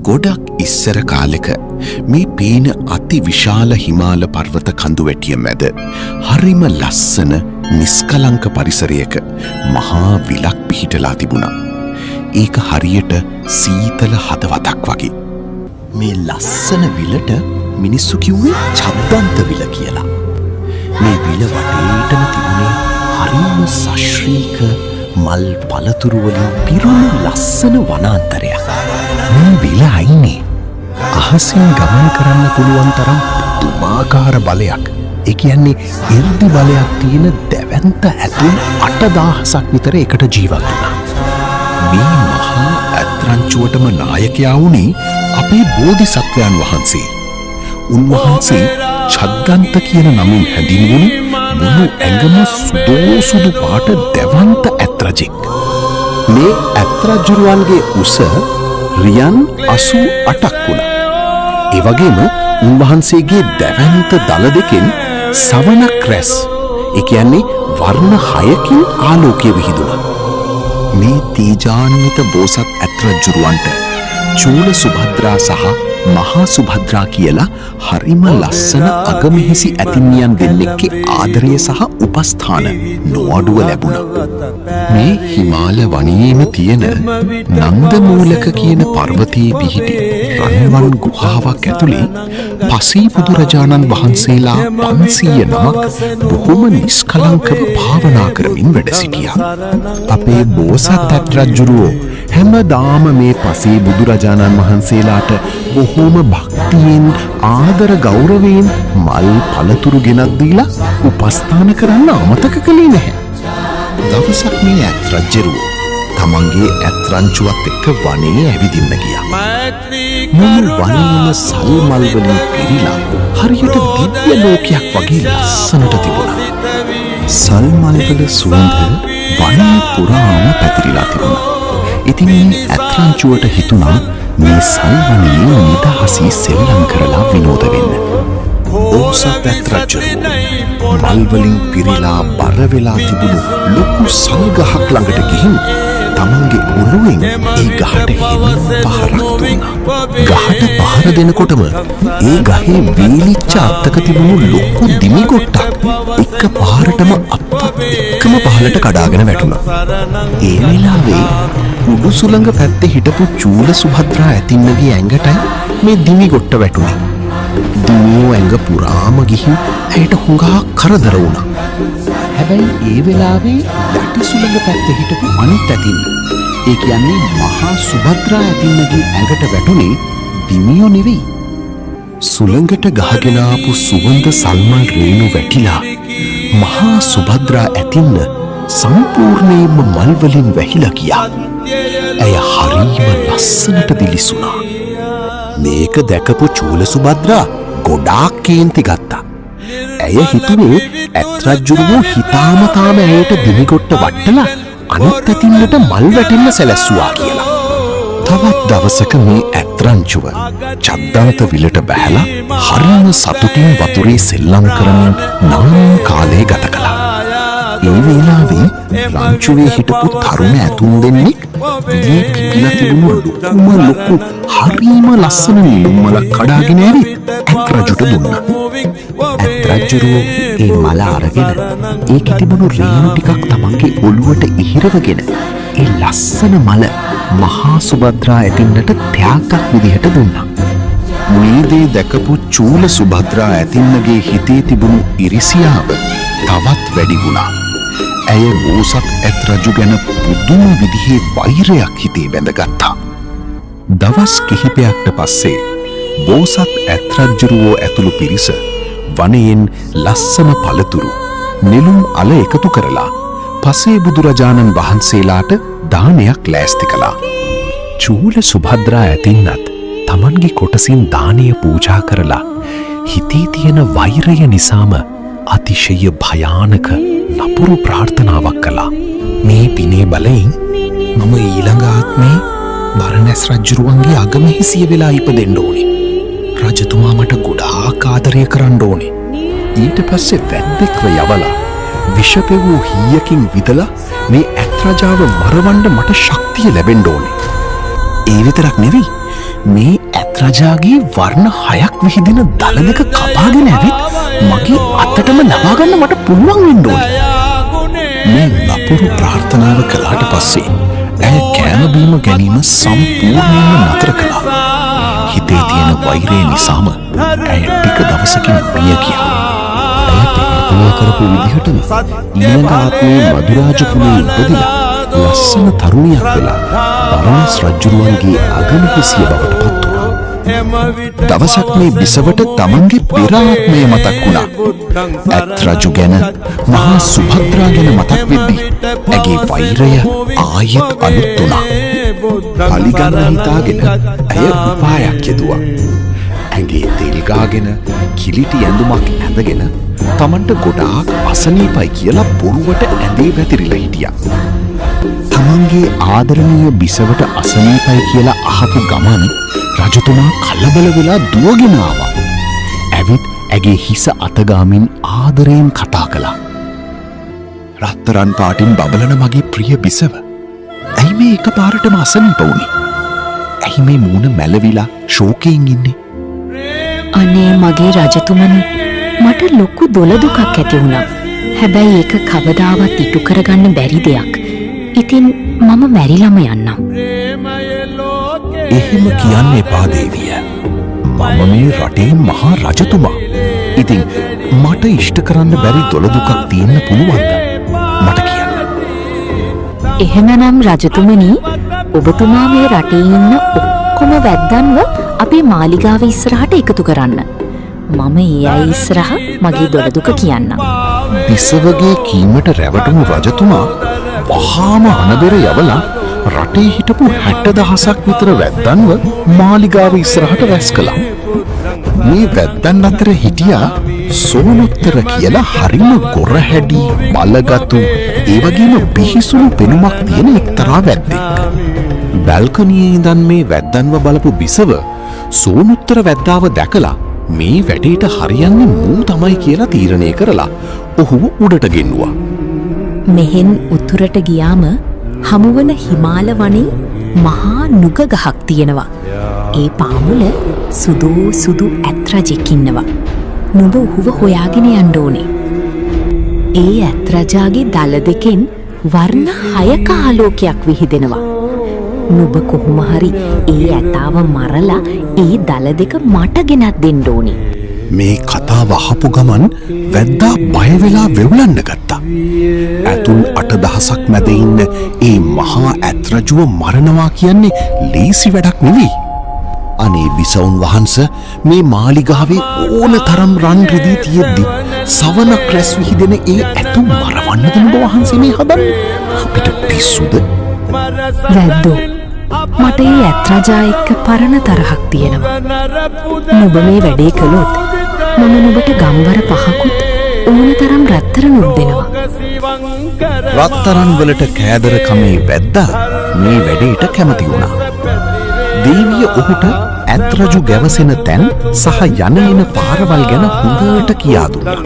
ගොඩක් ඉස්සර කාලෙක මේ පේන අති විශාල හිමාල පර්වත කඳු වැටිය මැද හරිම ලස්සන නිස්කලංක පරිසරයක මහා විලක් පිහිටලා තිබුණා. ඒක හරියට සීතල හදවතක් වගේ. මේ ලස්සන විලට මිනිස්සු කිව්වේ චද්දන්ත විල කියලා. මේ විල වටේටම තිබුණේ හරිම සශ්‍රීක මල් පළතුරු වලින් පිරුණු ලස්සන වනාන්තරයක්. මේ විල අයිනේ අහසින් ගමන් කරන්න පුළුවන් තරම් පුදුමාකාර බලයක්. ඒ කියන්නේ 이르දි බලයක් තියෙන දැවැන්ත ඇතුන් 8000ක් විතර එකට ජීවත් වුණා. මේ මහා ඇත්රංචුවටම ናයකයා වුණේ අපේ බෝධිසත්වයන් වහන්සේ. උන්වහන්සේ චද්දන්ත කියන නමින් හැඳින්වුණු මුළු ඇඟම සුදෝසුදු පාට දැවන්ත ඇත්රජෙක්. මේ ඇත්රජුරුවන්ගේ උස රියන් 88ක් වුණා. ඒ වගේම උන්වහන්සේගේ දැවැන්ත දල දෙකෙන් සවනක් රැස්. ඒ කියන්නේ වර්ණ 6කින් ආලෝකය විහිදුණා. මේ තීජාන්විත බෝසත් ඇත්රජුරුවන්ට චූල සුභද්‍රා සහ මහා සුභද්‍රා කියලා හරිම ලස්සන අගමෙහිසි ඇතින්නියන් දෙන්නෙක්ගේ ආදරය සහ උපස්ථාන නොඅඩුව ලැබුණා. මේ හිමාල වනයේම තියෙන නන්දමූලක කියන පර්වතයේ පිහිටි රන්වන් ගුහාවක් ඇතුලේ පසී බුදුරජාණන් වහන්සේලා 500 නමක් බොහොම නිස්කලංකව භාවනා කරමින් වැඩ සිටියා. අපේ බෝසත් ඇත්රජුරුවෝ හැමදාම මේ පසේ බුදුරජාණන් වහන්සේලාට බොහෝම භක්තියෙන් ආදර ගෞරවයෙන් මල් පළතුරු ගෙනත් දීලා උපස්ථාන කරන්න අමතක කළේ නැහැ. දවසක් මේ ඇත්රජුරුවෝ තමන්ගේ ඇත්රංචුවත් එක්ක වනයේ ඇවිදින්න ගියා. මුළු වනයේම සල් මල් වලින් පිරීලා හරියට දිව්‍ය ලෝකයක් වගේ ලස්සනට තිබුණා. සල් මල් වල සුවඳ වනය පුරාම පැතිරිලා තිබුණා. ඉතින් මේ ඇත්රංචුවට හිතුණා මේ සල්වනයේ නිදහසේ සෙල්ලම් කරලා විනෝද වෙන්න. බෝසත් ඇත්රජුරුවෝ මල් වලින් පිරීලා බර වෙලා තිබුණු ලොකු සල් ගහක් ළඟට ගිහින් තමන්ගේ ඔළුවෙන් ඒ ගහට හිමින් පහරක් දුන්නා. ගහට පහර දෙනකොටම ඒ ගහේ වීලිච්ච අත්තක තිබුණු ලොකු දිමි කොට්ටක් එක පාරටම අප්පත් එක්කම පහළට කඩාගෙන වැටුණා. ඒ වෙලාවේ උඩු සුළඟ පැත්තේ හිටපු චූල සුභද්‍රා ඇතින්නගේ ඇඟටයි මේ දිමි කොට්ට වැටුනේ. දිමියෝ ඇඟ පුරාම ගිහින් ඇයට හුඟා කරදර වුණා. හැබැයි ඒ වෙලාවේ යටි සුළඟ පැත්තේ හිටපු අනිත් ඇතින්න, ඒ කියන්නේ මහා සුභද්‍රා ඇතින්නගේ ඇඟට වැටුනේ දිමියෝ නෙවෙයි. සුළඟට ගහගෙන ආපු සුවඳ සල්මල් රේණු වැටිලා මහා සුභද්‍රා ඇතින්න සම්පූර්ණයෙන්ම මල් වලින් වැහිලා ගියා. ඇය හරිම ලස්සනට දිලිසුණා. මේක දැකපු චූල සුභද්‍රා ගොඩාක් කේන්ති ගත්තා. ඇය හිතුවේ ඇත්රජුරුවෝ හිතාමතාම ඇයට දිමිකොට්ට වට්ටලා අනිත් ඇතින්නට මල් වැටෙන්න සැලැස්සුවා කියලා. තවත් දවසක මේ ඇත්රංචුව චද්දන්ත විලට බැහැලා හරිම සතුටින් වතුරේ සෙල්ලම් කරමින් නම් කාලේ ගත කළා. ඒ වෙලාවේ රංචුවේ හිටපු තරුණ ඇතුන් දෙන්නෙක් විලේ පිපිලා තිබුණු ලොකු හරිම ලස්සන නිලුම් මලක් කඩාගෙන ඇවිත් ඇත්රජුට දුන්නා. ඇත්රජුරුවෝ ඒ මල අරගෙන ඒකේ තිබුණු රේණු ටිකක් තමන්ගේ ඔළුවට ඉහිරවගෙන ඒ ලස්සන මල මහා සුභද්‍රා ඇතින්නට ත්‍යාගයක් විදිහට දුන්නා. මේ දේ දැකපු චූල සුභද්‍රා ඇතින්නගේ හිතේ තිබුණු ඉරිසියාව තවත් වැඩි වුණා. ඇය බෝසත් ඇත්රජු ගැන පුදුම විදිහේ වෛරයක් හිතේ බැඳගත්තා. දවස් කිහිපයකට පස්සේ බෝසත් ඇත්රජුරුවෝ ඇතුළු පිරිස වනයෙන් ලස්සන පළතුරු නෙළුම් අල එකතු කරලා පසේ බුදුරජාණන් වහන්සේලාට දානයක් ලෑස්ති කළා. චූල සුභද්‍රා ඇතින්නත් තමන්ගේ කොටසින් දානය පූජා කරලා හිතේ තියෙන වෛරය නිසාම අතිශය භයානක නපුරු ප්‍රාර්ථනාවක් කළා. මේ පිනේ බලයෙන් මම ඊළඟ ආත්මේ බරණැස් රජුරුවන්ගේ අගමෙහිසිය වෙලා ඉපදෙන්න ඕනේ. රජතුමා මට ගොඩාක් ආදරය කරන්න ඕනේ. ඊට පස්සේ වැද්දෙක්ව යවලා විෂපෙවූ හීයකින් විදලා මේ ඇත්රජාව මරවන්න මට ශක්තිය ලැබෙන්න ඕනේ. ඒ විතරක් නෙවෙයි මේ ඇත් රජාගේ වර්ණ 6ක් විහිදෙන දල දෙක කපාගෙන ඇවිත් මගේ අතටම ලබා ගන්න මට පුළුවන් වෙන්න ඕනේ. මේ නපුරු ප්‍රාර්ථනාව කළාට පස්සේ ඇය කෑම බීම ගැනීම සම්පූර්ණයෙන්ම නතර කළා. හිතේ තියෙන වෛරය නිසාම ඇය ටික දවසකින් මිය ගියා. ඇය ප්‍රාර්ථනා කරපු විදිහටම ඊළඟ ආත්මයේ මදුරාජ කුලේ ඉපදිලා ලස්සන තරුණියක් වෙලා බරණස් රජුරුවන්ගේ අගමහිසිය බවට පත් වුණා. දවසක් මේ බිසවට තමන්ගේ පෙර ආත්මය මතක් වුණා. ඇත් රජු ගැන මහා සුභද්‍රා ගැන මතක් වෙද්දී ඇගේ වෛරය ආයෙත් අලුත් වුණා. පලිගන්න හිතාගෙන ඇය උපායක් යෙදුවා. ඇඟේ තෙල් ගාගෙන කිලිටි ඇඳුමක් ඇඳගෙන තමන්ට ගොඩාක් අසනීපයි කියලා බොරුවට ඇඳේ වැතිරිලා හිටියා. තමන්ගේ ආදරණීය බිසවට අසනීපයි කියලා අහපු ගමන් රජතුමා කලබල වෙලා දුවගෙන ආවා. ඇවිත් ඇගේ හිස අතගාමින් ආදරයෙන් කතා කළා. රත්තරන් පාටින් බබලන මගේ ප්‍රිය බිසව. ඇයි මේ එකපාරටම අසනීප වුනේ? ඇයි මේ මූණ මැලවිලා ශෝකයෙන් ඉන්නේ? අනේ මගේ රජතුමනි, මට ලොකු දොළදුකක් ඇති වුණා. හැබැයි ඒක කවදාවත් ඉටු කරගන්න බැරි දෙයක්. ඉතින් මම මැරිලම යන්නම්. එහෙම කියන්න එපා දේවිය. මම මේ රටේ මහා රජතුමා. ඉතින් මට ඉෂ්ට කරන්න බැරි දොළදුකක් තියෙන්න පුළුවන්ද? මට කියන්න. එහෙමනම් රජතුමනි, ඔබතුමා මේ රටේ ඉන්න ඔක්කොම වැද්දන්ව අපේ මාලිගාව ඉස්සරහට එකතු කරන්න. මම ඒ අය ඉස්සරහ මගේ දොළදුක කියන්නම්. බිසවගේ කීමට රැවටුණු රජතුමා වහාම අනබෙර යවලා රටේ හිටපු 60,000ක් විතර වැද්දන්ව මාලිගාව ඉස්සරහට රැස් කළා. මේ වැද්දන් අතර හිටියා සෝනුත්තර කියලා හරිම ගොරහැඩි, බලගතු, ඒ වගේම බිහිසුණු පෙනුමක් තියෙන එක්තරා වැද්දෙක්. බැල්කනියේ ඉඳන් මේ වැද්දන්ව බලපු බිසව සෝනුත්තර වැද්දාව දැකලා මේ වැඩේට හරියන්නේ මූ තමයි කියලා තීරණය කරලා ඔහුව උඩට ගෙන්නුවා. මෙහෙන් උතුරට ගියාම හමුවන හිමාල වනයේ මහා නුග ගහක් තියෙනවා. ඒ පාමුල සුදු ඇත් රජෙක් ඉන්නවා. නුඹ ඔහුව හොයාගෙන යන්න ඕනේ. ඒ ඇත් රජාගේ දල දෙකෙන් වර්ණ 6ක ආලෝකයක් විහිදෙනවා. නුඹ කොහොම හරි ඒ ඇතාව මරලා ඒ දල දෙක මට ගෙනත් දෙන්න ඕනේ. මේ කතාව අහපු ගමන් වැද්දා බය වෙලා වෙවුලන්න ගත්තා. ඇතුන් 8,000ක් මැද ඉන්න ඒ මහා ඇත් රජුව මරනවා කියන්නේ ලේසි වැඩක් නෙවෙයි. අනේ බිසවුන් වහන්ස, මේ මාලිගාවේ ඕන තරම් රන් රිදී තියෙද්දි සවනක් රැස් විහිදෙන ඒ ඇතුන් මරවන්නද නුඹ වහන්සේ මේ හදන්නේ? අපිට පිස්සුද? වැද්දෝ, මට ඒ ඇත් රජා එක්ක පරණ තරහක් තියෙනවා. නුඹ මේ වැඩේ කළොත් මම නුඹට ගම්වර 5කුත් ඕන තරම් රත්තරනුත් දෙනවා. රත්තරන් වලට කෑදර කමේ වැද්දා මේ වැඩේට කැමති වුණා. දේවිය ඔහුට ඇත් රජු ගැවසෙන තැන් සහ යන එන පාරවල් ගැන හොඳට කියා දුන්නා.